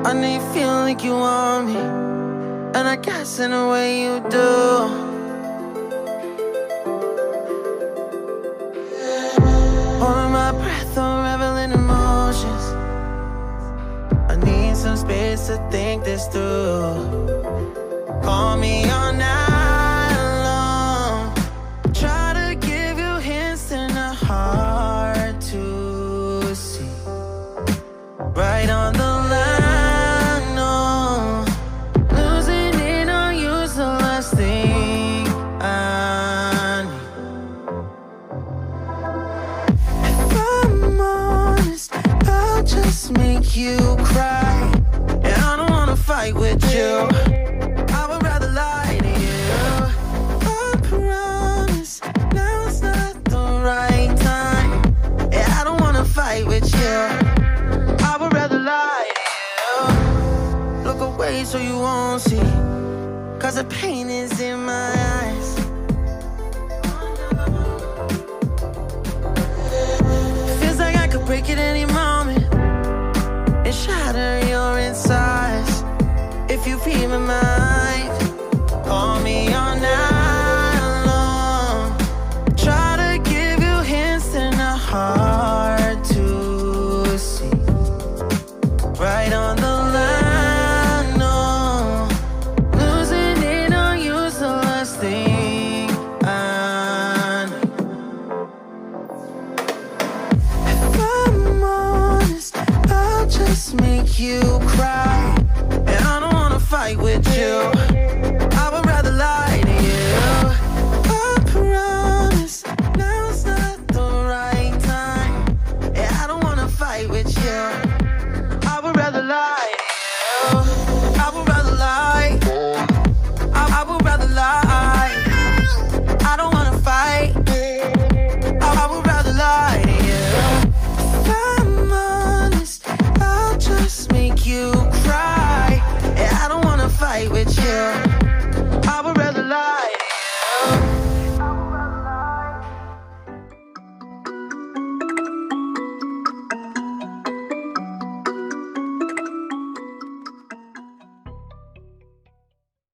I know you feel like you want me, and I guess in a way you do. Holding my breath, unraveling emotions. I need some space to think this through. Call me all night long. Try to give you hints and a hard to see. Right on the line, no. Losing it on you's the last thing I need. If I'm honest, I'll just make you cry. And I don't wanna fight with you. I would rather lie to you. I promise now's not the right time. And I don't wanna fight with you. I would rather lie to you. Look away so you won't see, 'cause the pain is in my eyes. Feels like I could break at any moment and shatter your insides. If you feel my mind,